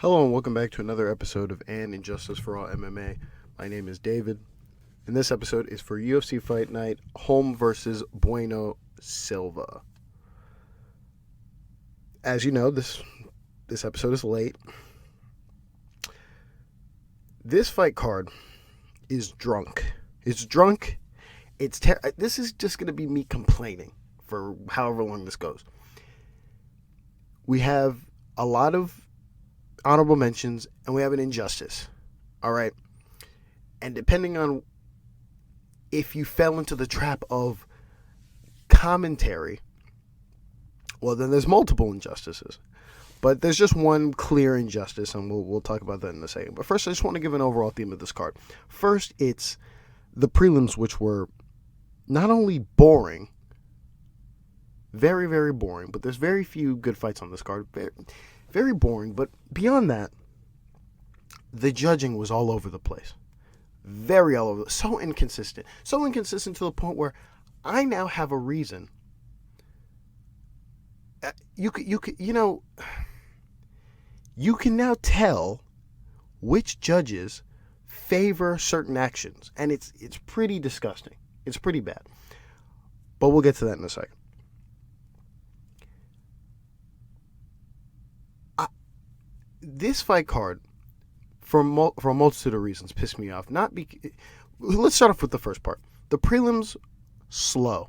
Hello and welcome back to another episode of Injustice For All MMA. My name is David, and this episode is for UFC Fight Night, Holm versus Bueno Silva. As you know, this episode is late. This fight card is drunk. It's drunk. This is just going to be me complaining for however long this goes. We have a lot of honorable mentions, and we have an injustice. All right. And depending on if you fell into the trap of commentary, well, then there's multiple injustices. But there's just one clear injustice, and we'll talk about that in a second. But first, I just want to give an overall theme of this card. First, it's the prelims, which were not only boring, very, very boring, but there's very few good fights on this card. Very, very boring, but beyond that, the judging was all over the place. Very all over. So inconsistent. So inconsistent to the point where I now have a reason. You can now tell which judges favor certain actions, and it's pretty disgusting. It's pretty bad. But we'll get to that in a second. This fight card, for a multitude of reasons, pissed me off. Let's start off with the first part. The prelims, slow.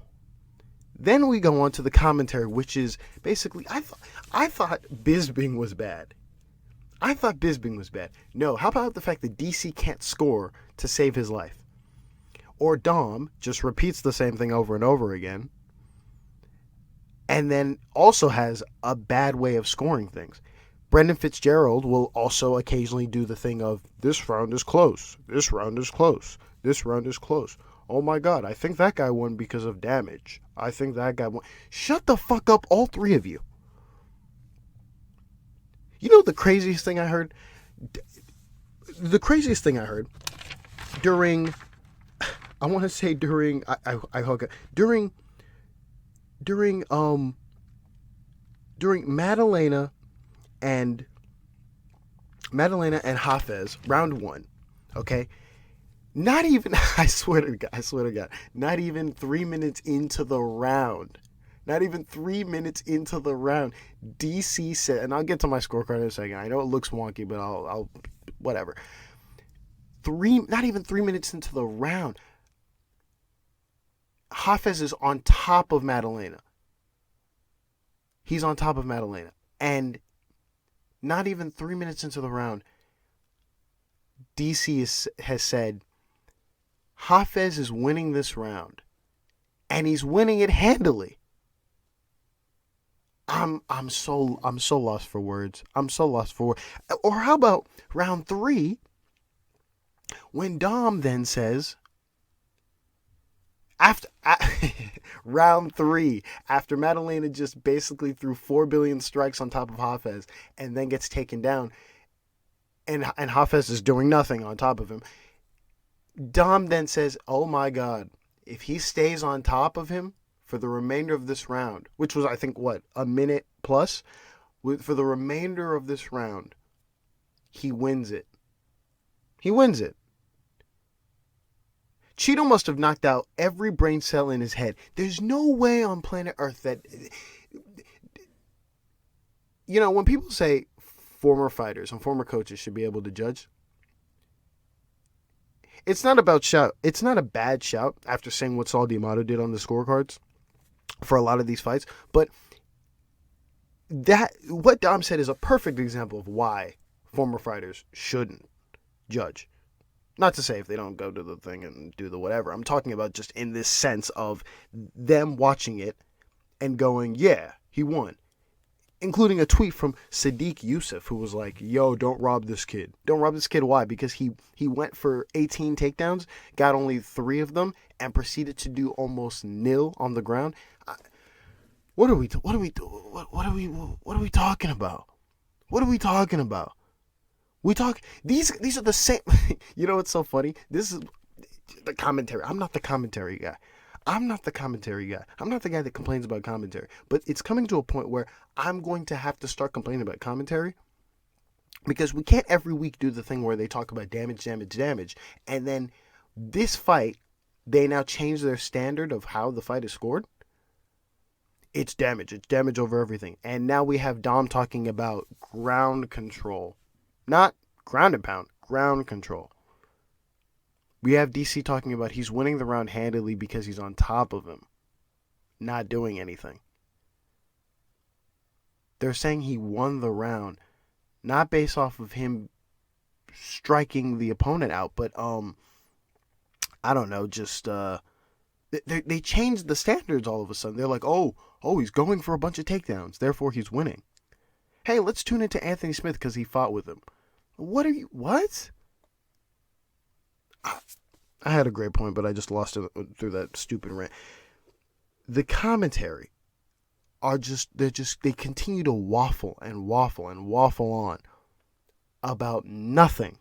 Then we go on to the commentary, which is basically, I thought Bisping was bad. No, how about the fact that DC can't score to save his life? Or Dom just repeats the same thing over and over again, and then also has a bad way of scoring things. Brendan Fitzgerald will also occasionally do the thing of, this round is close, this round is close, this round is close. Oh my God, I think that guy won because of damage. I think that guy won. Shut the fuck up, all three of you. You know the craziest thing I heard? During, I want to say during Maddalena and Hafez, round one, okay? Not even, I swear to God, not even 3 minutes into the round, DC said, and I'll get to my scorecard in a second. I know it looks wonky, but I'll whatever. Not even 3 minutes into the round, Hafez is on top of Maddalena. He's on top of Maddalena. And not even 3 minutes into the round, DC has said, Hafez is winning this round, and he's winning it handily. I'm so lost for words. Or how about round 3, when Dom then says, after round 3, after Maddalena just basically threw 4 billion strikes on top of Hafez and then gets taken down, and Hafez is doing nothing on top of him, Dom then says, oh my God, if he stays on top of him for the remainder of this round, which was, I think, a minute plus, for the remainder of this round, he wins it. Cheeto must have knocked out every brain cell in his head. There's no way on planet Earth that... You know, when people say former fighters and former coaches should be able to judge, it's not about shout. It's not a bad shout after saying what Saul D'Amato did on the scorecards for a lot of these fights, but what Dom said is a perfect example of why former fighters shouldn't judge. Not to say if they don't go to the thing and do the whatever. I'm talking about just in this sense of them watching it and going, yeah, he won. Including a tweet from Sadiq Youssef, who was like, yo, don't rob this kid. Don't rob this kid. Why? Because he went for 18 takedowns, got only 3 of them, and proceeded to do almost nil on the ground. What are we talking about? These are the same. You know what's so funny? This is the commentary. I'm not the commentary guy. I'm not the guy that complains about commentary. But it's coming to a point where I'm going to have to start complaining about commentary Because we can't every week do the thing where they talk about damage, and then this fight, they now change their standard of how the fight is scored. It's damage over everything. And now we have Dom talking about ground control. Not ground and pound, ground control. We have DC talking about he's winning the round handily because he's on top of him, not doing anything. They're saying he won the round, not based off of him striking the opponent out, but I don't know, just they changed the standards all of a sudden. They're like, oh, he's going for a bunch of takedowns, therefore he's winning. Hey, let's tune into Anthony Smith because he fought with him. What? I had a great point, but I just lost it through that stupid rant. The commentary they continue to waffle on about nothing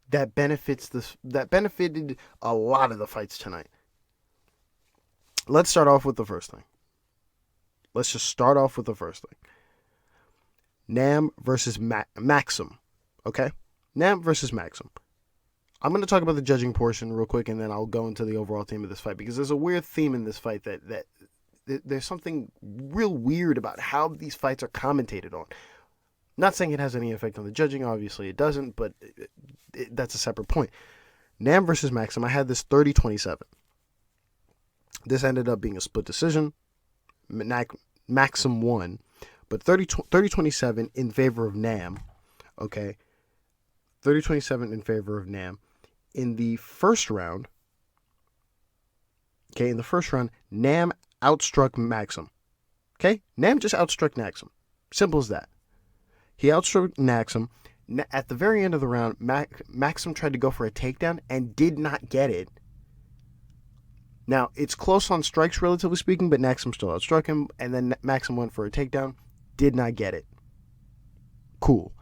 that benefited a lot of the fights tonight. Let's start off with the first thing. Let's just start off with the first thing. Nam versus Maksum. Okay? Nam versus Maksum. I'm going to talk about the judging portion real quick, and then I'll go into the overall theme of this fight, because there's a weird theme in this fight that there's something real weird about how these fights are commentated on. Not saying it has any effect on the judging, obviously it doesn't, but that's a separate point. Nam versus Maksum, I had this 30-27. This ended up being a split decision. Maksum won, but 30-27 in favor of Nam. Okay, 30-27 in favor of Nam. In the first round, Nam outstruck Maksum. Okay, Nam just outstruck Maksum. Simple as that. He outstruck Maksum. At the very end of the round, Maksum tried to go for a takedown and did not get it. Now, it's close on strikes, relatively speaking, but Maksum still outstruck him, and then Maksum went for a takedown, did not get it. Cool.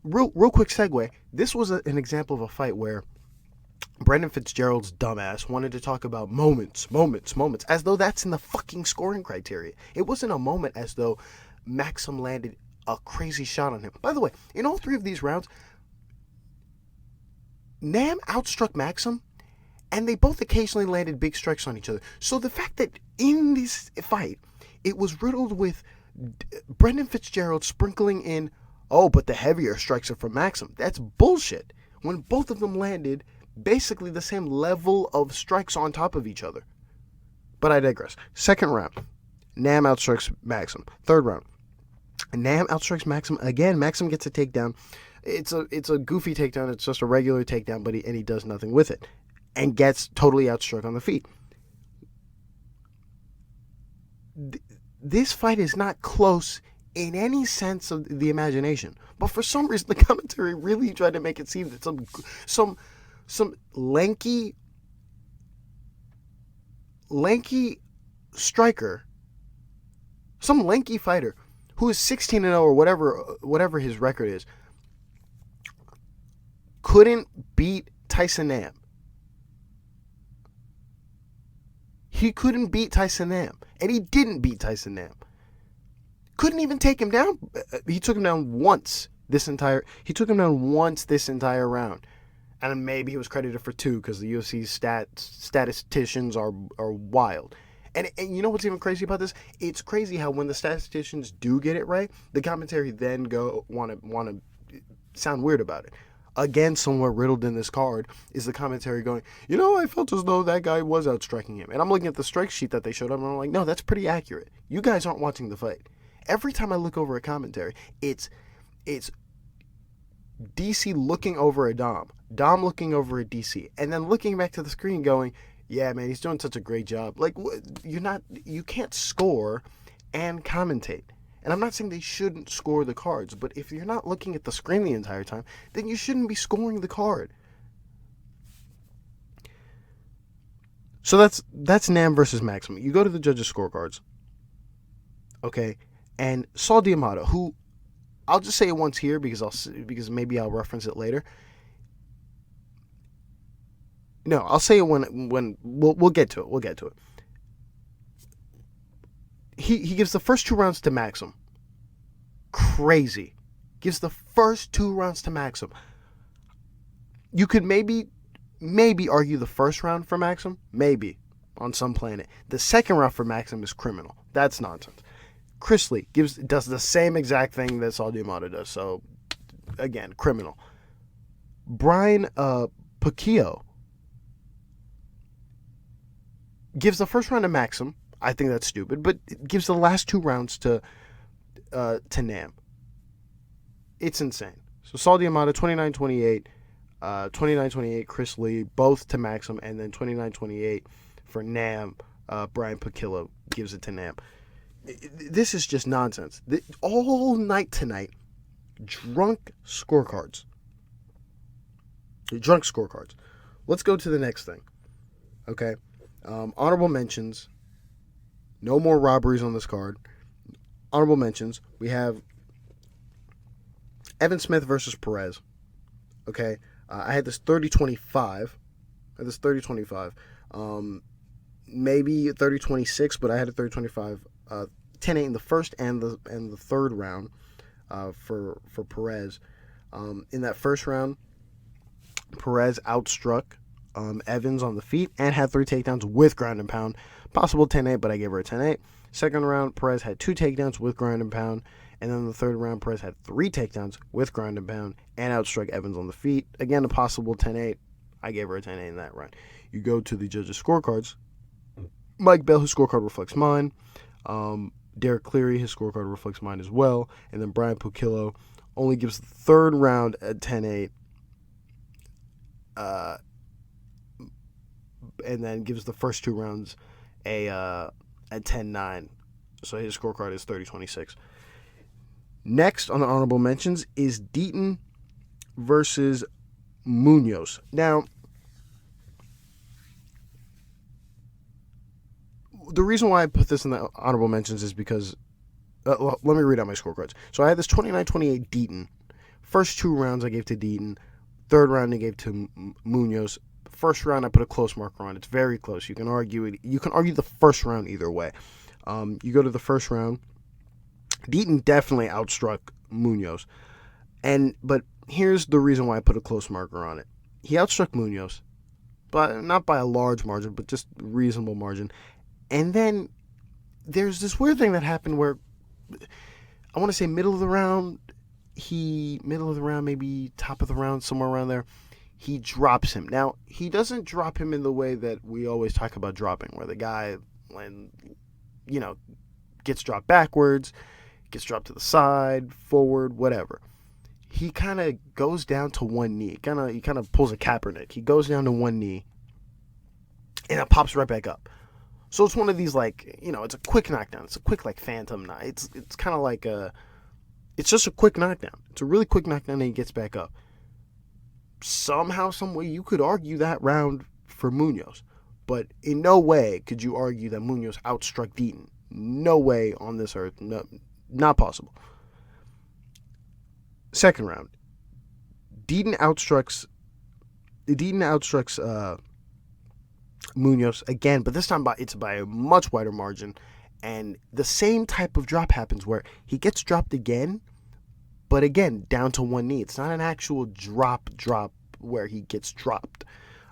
Real quick segue. This was an example of a fight where Brendan Fitzgerald's dumbass wanted to talk about moments, as though that's in the fucking scoring criteria. It wasn't a moment as though Maksum landed a crazy shot on him. By the way, in all three of these rounds, Nam outstruck Maksum, and they both occasionally landed big strikes on each other. So the fact that in this fight, it was riddled with Brendan Fitzgerald sprinkling in, but the heavier strikes are from Maksum. That's bullshit. When both of them landed basically the same level of strikes on top of each other. But I digress. Second round, Nam outstrikes Maksum. Third round, Nam outstrikes Maksum again. Maksum gets a takedown. It's a goofy takedown. It's just a regular takedown, but he does nothing with it, and gets totally outstruck on the feet. This fight is not close in any sense of the imagination, but for some reason the commentary really tried to make it seem that some lanky striker, some lanky fighter who is 16-0 or whatever his record is, couldn't beat Tyson Nam. He couldn't beat Tyson Nam, and he didn't beat Tyson Nam. Couldn't even take him down. He took him down once this entire round. And maybe he was credited for 2 because the UFC's statisticians are wild. And you know what's even crazy about this? It's crazy how when the statisticians do get it right, the commentary then want to sound weird about it. Again, somewhere riddled in this card is the commentary going, I felt as though that guy was outstriking him. And I'm looking at the strike sheet that they showed up, and I'm like, no, that's pretty accurate. You guys aren't watching the fight. Every time I look over a commentary, it's DC looking over a Dom looking over a DC, and then looking back to the screen going, yeah, man, he's doing such a great job. Like, you can't score and commentate. And I'm not saying they shouldn't score the cards, but if you're not looking at the screen the entire time, then you shouldn't be scoring the card. So that's Nam versus Maksum. You go to the judges' scorecards, okay, and Saul D'Amato, who I'll just say it once here because maybe I'll reference it later. No, I'll say it when we'll get to it. He gives the first 2 rounds to Maksum. Crazy. gives the first 2 rounds to Maksum. You could maybe argue the first round for Maksum, maybe, on some planet. The second round for Maksum is criminal. That's nonsense. Chris Lee does the same exact thing that Sadykhov does. So, again, criminal. Brian Pacquiao gives the first round to Maksum. I think that's stupid, but it gives the last 2 rounds to Nam. It's insane. So Sadykhov 29-28, 29-28 Chris Lee, both to Maksum, and then 29-28 for Nam. Brian Pacquiao gives it to Nam. This is just nonsense. All night tonight, drunk scorecards. Let's go to the next thing. Okay. Honorable mentions. No more robberies on this card. Honorable mentions. We have Evan Smith versus Perez. Okay. I had this 30-25. Maybe 30-26, but I had a 30-25. 10-8 in the first and the third round for Perez. In that first round, Perez outstruck Evans on the feet and had 3 takedowns with ground and pound. Possible 10-8, but I gave her a 10-8. Second round, Perez had 2 takedowns with ground and pound. And then the third round, Perez had 3 takedowns with ground and pound and outstruck Evans on the feet. Again, a possible 10-8. I gave her a 10-8 in that round. You go to the judges' scorecards. Mike Bell, his scorecard reflects mine. Derek Cleary, his scorecard reflects mine as well. And then Brian Pacquiao only gives the third round a 10-8. And then gives the first 2 rounds a 10-9. So his scorecard is 30-26. Next on the honorable mentions is Deaton versus Munoz. Now, the reason why I put this in the honorable mentions is because, let me read out my scorecards. So I had this 29-28 Deaton. First 2 rounds I gave to Deaton. Third round I gave to Munoz. First round I put a close marker on. It's very close. You can argue it. You can argue the first round either way. You go to the first round. Deaton definitely outstruck Munoz. But here's the reason why I put a close marker on it. He outstruck Munoz, but not by a large margin, but just reasonable margin. And then there's this weird thing that happened where I want to say middle of the round, maybe top of the round, somewhere around there, he drops him. Now, he doesn't drop him in the way that we always talk about dropping, where the guy, gets dropped backwards, gets dropped to the side, forward, whatever. He kind of goes down to one knee. He kind of pulls a Kaepernick. He goes down to one knee, and it pops right back up. So it's one of these, it's a quick knockdown. It's a quick, phantom knock. It's kind of like it's just a quick knockdown. It's a really quick knockdown, and he gets back up. Somehow, some way, you could argue that round for Munoz. But in no way could you argue that Munoz outstruck Deaton. No way on this earth. No, not possible. Second round. Deaton outstrucks Munoz again, but this time it's by a much wider margin. And the same type of drop happens where he gets dropped again, but again, down to one knee. It's not an actual drop where he gets dropped.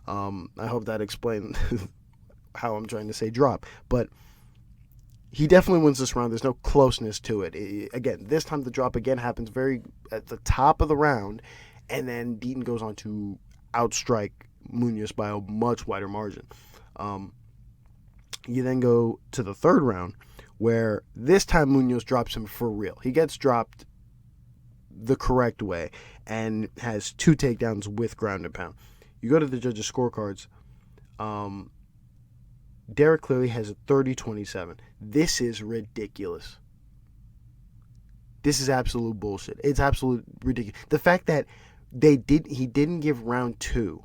I hope that explained how I'm trying to say drop. But he definitely wins this round. There's no closeness to it. Again, this time the drop again happens very at the top of the round, and then Deaton goes on to outstrike Munoz by a much wider margin. You then go to the third round, where this time Munoz drops him for real. He gets dropped the correct way and has 2 takedowns with ground and pound. You go to the judges' scorecards. Derek clearly has a 30-27. This is ridiculous. This is absolute bullshit. It's absolute ridiculous. The fact that he didn't give round 2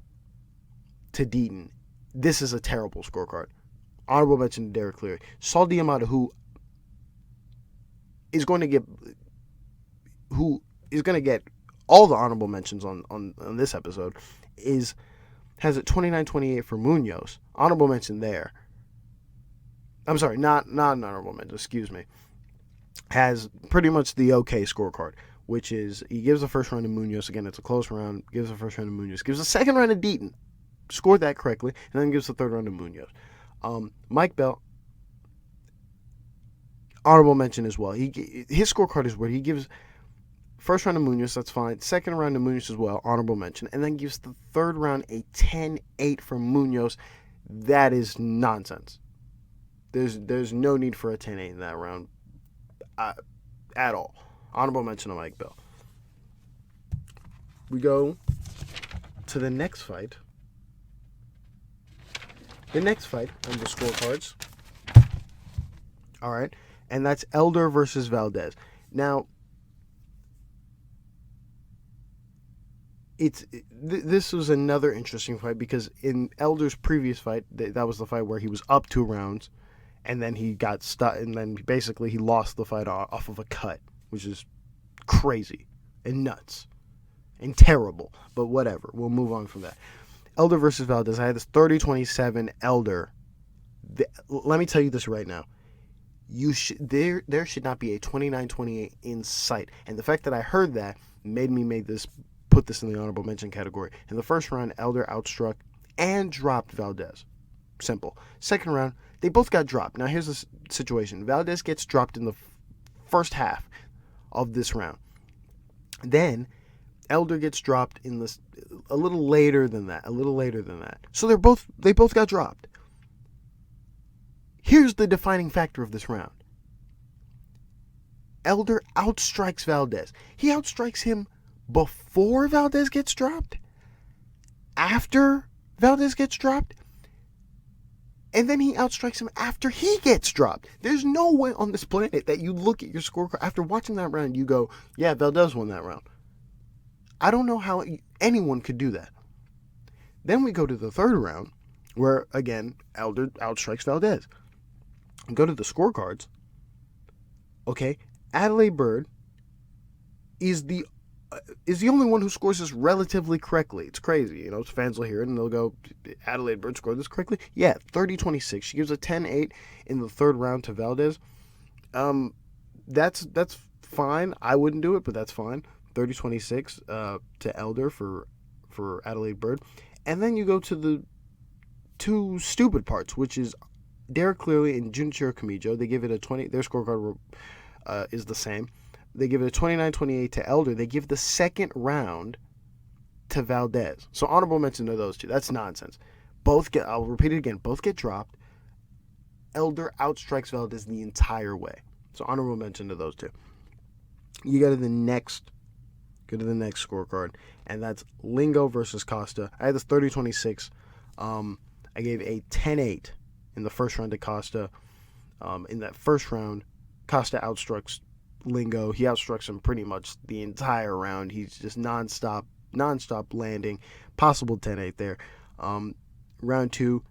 to Deaton. This is a terrible scorecard. Honorable mention to Derek Cleary. Sadykhov, who is going to get all the honorable mentions on this episode, has a 29-28 for Munoz. Honorable mention there. I'm sorry, not an honorable mention, excuse me. Has pretty much the okay scorecard. which is he gives the first round to Munoz. Again, it's a close round. Gives the first round to Munoz. Gives the second round to Deaton. Scored that correctly. And then gives the third round to Munoz. Mike Bell, honorable mention as well. His scorecard is weird. He gives first round to Munoz, that's fine. Second round to Munoz as well, honorable mention. And then gives the third round a 10-8 from Munoz. That is nonsense. There's no need for a 10-8 in that round at all. Honorable mention to Mike Bell. We go to the next fight. The next fight on the scorecards. All right. And that's Elder versus Valdez. Now, this was another interesting fight because in Elder's previous fight, that was the fight where he was up 2 rounds, and then he got stuck, and then basically he lost the fight off of a cut, which is crazy and nuts and terrible. But whatever, we'll move on from that. Elder versus Valdez. I had this 30-27 Elder. Let me tell you this right now. There should not be a 29-28 in sight. And the fact that I heard that made me put this in the honorable mention category. In the first round, Elder outstruck and dropped Valdez. Simple. Second round, they both got dropped. Now here's the situation. Valdez gets dropped in the first half of this round. Then Elder gets dropped a little later than that. So they both got dropped. Here's the defining factor of this round. Elder outstrikes Valdez. He outstrikes him before Valdez gets dropped, after Valdez gets dropped, and then he outstrikes him after he gets dropped. There's no way on this planet that you look at your scorecard after watching that round, you go, yeah, Valdez won that round. I don't know how anyone could do that. Then we go to the third round, where, again, Elder outstrikes Valdez. And go to the scorecards. Okay, Adelaide Bird is the only one who scores this relatively correctly. It's crazy. Fans will hear it and they'll go, Adelaide Bird scored this correctly? Yeah, 30-26. She gives a 10-8 in the third round to Valdez. That's fine. I wouldn't do it, but that's fine. 30-26 to Elder for Adelaide Bird. And then you go to the two stupid parts, which is Derek Cleary and Junichiro Kamijo. They give it a 20. Their scorecard is the same. They give it a 29-28 to Elder. They give the second round to Valdez. So honorable mention to those two. That's nonsense. I'll repeat it again. Both get dropped. Elder outstrikes Valdez the entire way. So honorable mention to those two. You go to the next scorecard, and that's Lingo versus Costa. I had this 30-26. I gave a 10-8 in the first round to Costa. In that first round, Costa outstrucks Lingo. He outstrucks him pretty much the entire round. He's just nonstop landing. Possible 10-8 there. Round 2,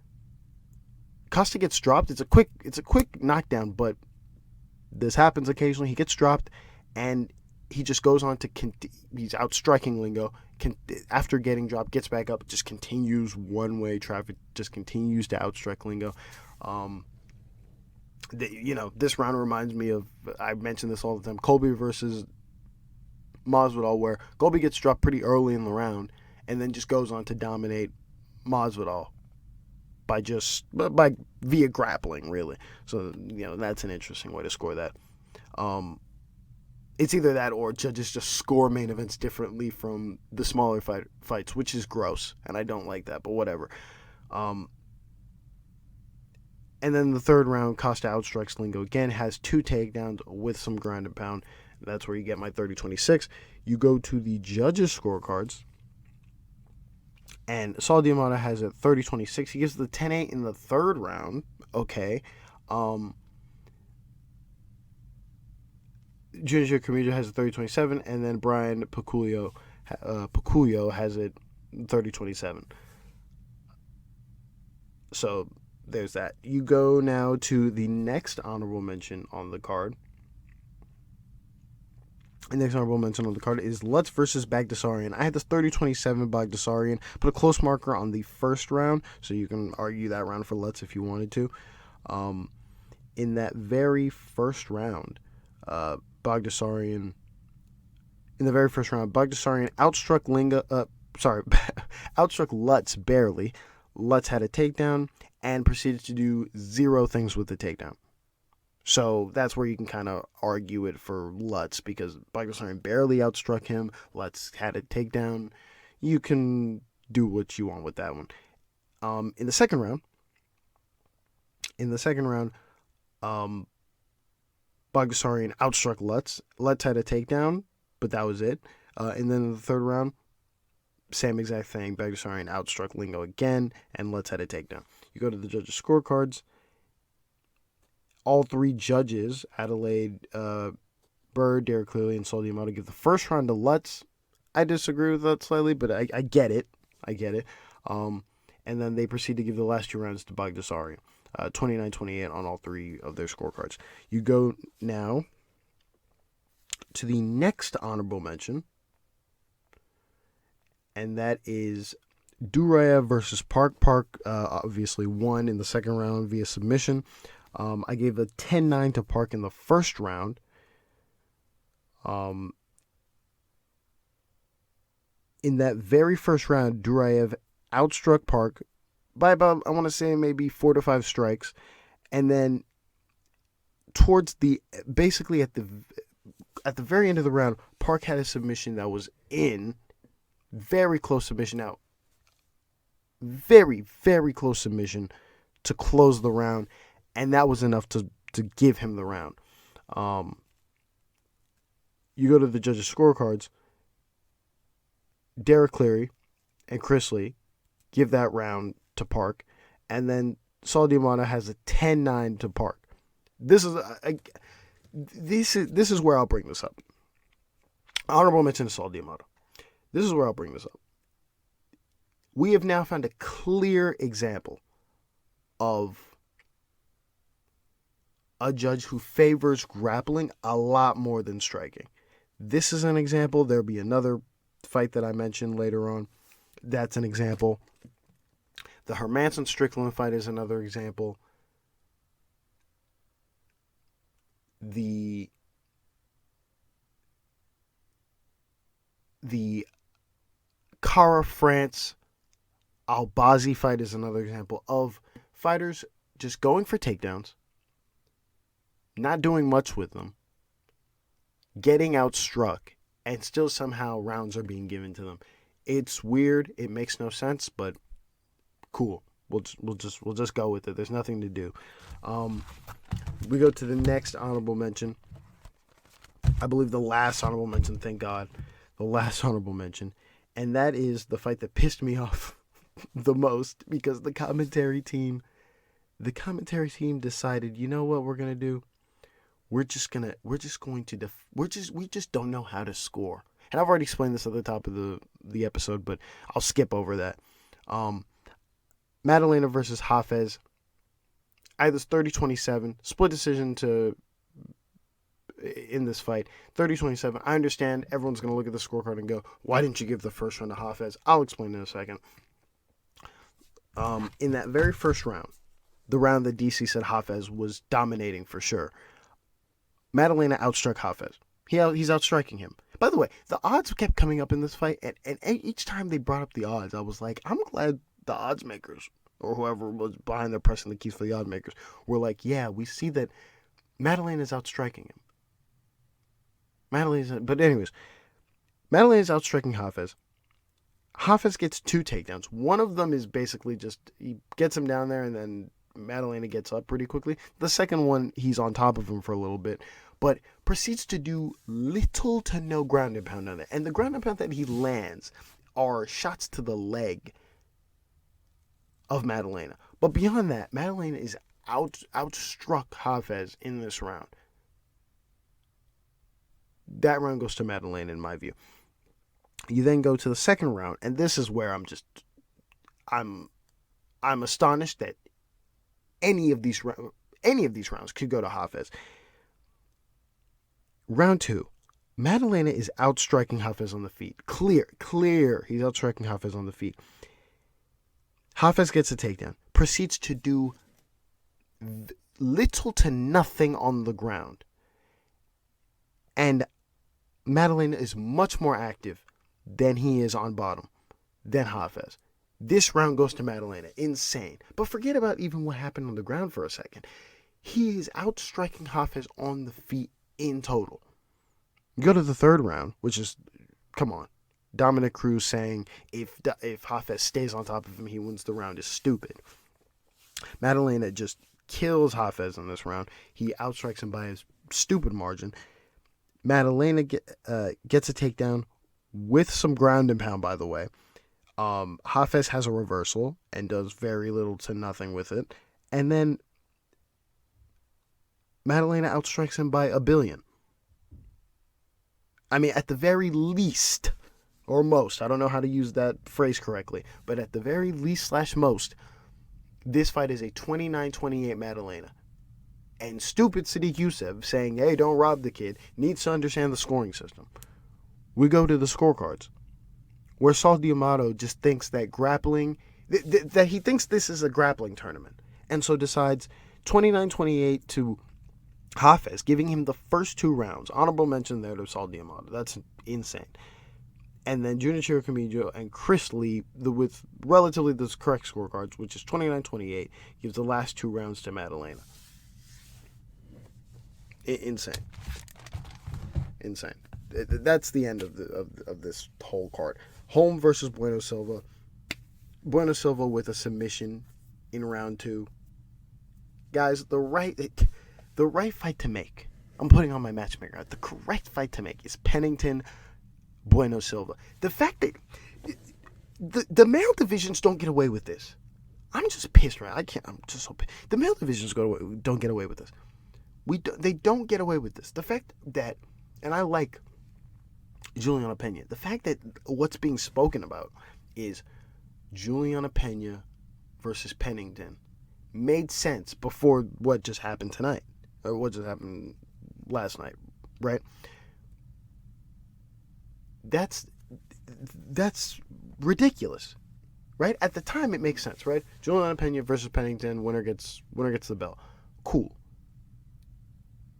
Costa gets dropped. It's a quick knockdown, but this happens occasionally. He gets dropped, and he just goes on to he's outstriking Lingo. After getting dropped, gets back up, just continues one-way traffic, just continues to outstrike Lingo. This round reminds me of, I mention this all the time, Colby versus Masvidal, where Colby gets dropped pretty early in the round and then just goes on to dominate Masvidal via grappling, really. So, that's an interesting way to score that. It's either that or judges just score main events differently from the smaller fights, which is gross, and I don't like that, but whatever. And then the third round, Costa outstrikes Lingo again, has 2 takedowns with some ground and pound. That's where you get my 30-26. You go to the judges' scorecards, and Saul Diamata has a 30-26. He gives the 10-8 in the third round. Okay. Junichiro Kamijo has a 30-27, and then Brian Paculio has it 30-27. So there's that. You go now to the next honorable mention on the card. The next honorable mention on the card is Lutz versus Baghdasaryan. I had this 30-27 Baghdasaryan. Put a close marker on the first round, so you can argue that round for Lutz if you wanted to. In that very first round, Baghdasaryan In the very first round, Baghdasaryan outstruck outstruck Lutz barely. Lutz had a takedown and proceeded to do zero things with the takedown. So that's where you can kind of argue it for Lutz, because Baghdasaryan barely outstruck him. Lutz had a takedown. You can do what you want with that one. In the second round, Baghdasaryan outstruck Lutz. Lutz had a takedown, but that was it. And then in the third round, same exact thing. Baghdasaryan outstruck Lingo again, and Lutz had a takedown. You go to the judges' scorecards. All three judges, Adelaide, Bird, Derek Cleary, and Saul D'Amato, give the first round to Lutz. I disagree with that slightly, but I get it. And then they proceed to give the last two rounds to Baghdasaryan. 29-28 on all three of their scorecards. You go now to the next honorable mention, and that is Duraev versus Park. Park obviously won in the second round via submission. I gave a 10-9 to Park in the first round. In that very first round, Duraev outstruck Park by about, I want to say, maybe 4 to 5 strikes. And then towards basically at the very end of the round, Park had a submission that was in. Very close submission out. Very, very close submission to close the round. And that was enough to give him the round. You go to the judges' scorecards. Derek Cleary and Chris Lee give that round to Park. And then Saul D'Amato has a 10-9 to Park. This is where I'll bring this up. Honorable mention to Saul D'Amato. This is where I'll bring this up. We have now found a clear example of a judge who favors grappling a lot more than striking. This is an example. There'll be another fight that I mentioned later on. That's an example. The Hermansson-Strickland fight is another example. The Cara France Albazi fight is another example of fighters just going for takedowns, not doing much with them, getting outstruck, and still somehow rounds are being given to them. It's weird. It makes no sense, but cool. We'll just go with it. There's nothing to do. We go to the next honorable mention. I believe the last honorable mention. Thank God, the last honorable mention, and that is the fight that pissed me off the most, because the commentary team decided, you know what we're gonna do? We just don't know how to score. And I've already explained this at the top of the episode, but I'll skip over that. Maddalena versus Hafez. I had this 30-27 split decision in this fight. 30-27. I understand everyone's going to look at the scorecard and go, why didn't you give the first round to Hafez? I'll explain in a second. In that very first round, the round that DC said Hafez was dominating for sure, Maddalena outstruck Hafez. He's outstriking him. By the way, the odds kept coming up in this fight, and each time they brought up the odds, I was like, I'm glad the odds makers, or whoever was behind there pressing the keys for the odds makers, were like, yeah, we see that Maddalena is outstriking him. But anyways, Maddalena is outstriking Hafez. Hafez gets 2 takedowns. One of them is basically just, he gets him down there and then Maddalena gets up pretty quickly. The second one, he's on top of him for a little bit, but proceeds to do little to no ground and pound on it. And the ground and pound that he lands are shots to the leg of Maddalena. But beyond that, Maddalena is outstruck Hafez in this round. That round goes to Maddalena in my view. You then go to the second round, and this is where I'm astonished that any of these rounds could go to Hafez. Round 2, Maddalena is outstriking Hafez on the feet. Clear. He's outstriking Hafez on the feet. Hafez gets a takedown. Proceeds to do little to nothing on the ground. And Maddalena is much more active than he is on bottom, than Hafez. This round goes to Maddalena. Insane. But forget about even what happened on the ground for a second. He is outstriking Hafez on the feet in total. You go to the third round, which is, come on, Dominic Cruz saying if Hafez stays on top of him, he wins the round is stupid. Maddalena just kills Hafez in this round. He outstrikes him by a stupid margin. Maddalena gets a takedown with some ground and pound, by the way. Hafez has a reversal and does very little to nothing with it. And then Maddalena outstrikes him by a billion. I mean, at the very least, or most, I don't know how to use that phrase correctly, but at the very least / most, this fight is a 29-28 Maddalena. And stupid Sadykhov saying, hey, don't rob the kid, needs to understand the scoring system. We go to the scorecards, where Saul D'Amato just thinks that grappling, that he thinks this is a grappling tournament, and so decides 29-28 to Hafez, giving him the first 2 rounds. Honorable mention there to Saul D'Amato. That's insane. And then Junichiro Kamijo and Chris Lee, with relatively the correct scorecards, which is 29-28, gives the last 2 rounds to Maddalena. Insane. That's the end of this whole card. Holm versus Bueno Silva. Bueno Silva with a submission in round 2. Guys, the right fight to make. I'm putting on my matchmaker hat. The correct fight to make is Pennington Bueno Silva. The fact that the male divisions don't get away with this. I'm just pissed, right? I'm just so pissed. The male divisions don't get away with this. They don't get away with this. The fact that, and I like Juliana Pena, the fact that what's being spoken about is Juliana Pena versus Pennington made sense before what just happened tonight, or what just happened last night, right? That's ridiculous, right? At the time, it makes sense, right? Juliana Pena versus Pennington, winner gets the belt. Cool.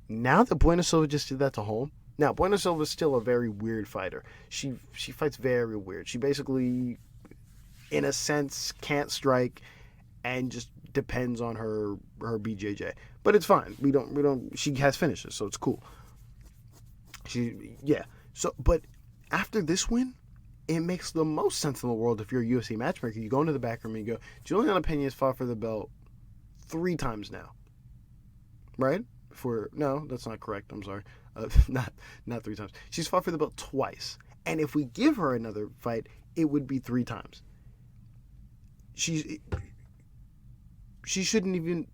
Now that Bueno Silva just did that to Holm, now Bueno Silva is still a very weird fighter. She fights very weird. She basically, in a sense, can't strike, and just depends on her BJJ. But it's fine. We don't. She has finishes, so it's cool. So, but after this win, it makes the most sense in the world if you're a UFC matchmaker. You go into the back room and you go, Juliana Pena has fought for the belt 3 times now, right? No, that's not correct. I'm sorry. Not 3 times. She's fought for the belt twice. And if we give her another fight, it would be 3 times. She shouldn't even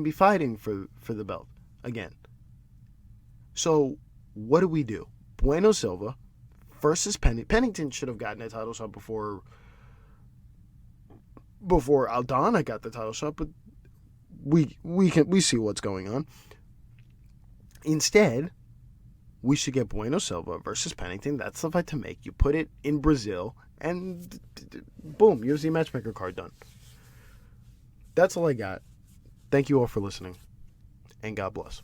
be fighting for the belt again. So what do? Bueno Silva versus Pennington. Pennington should have gotten a title shot before Aldana got the title shot, but we see what's going on. Instead, we should get Bueno Silva versus Pennington. That's the fight to make. You put it in Brazil, and boom, UFC matchmaker card done. That's all I got. Thank you all for listening, and God bless.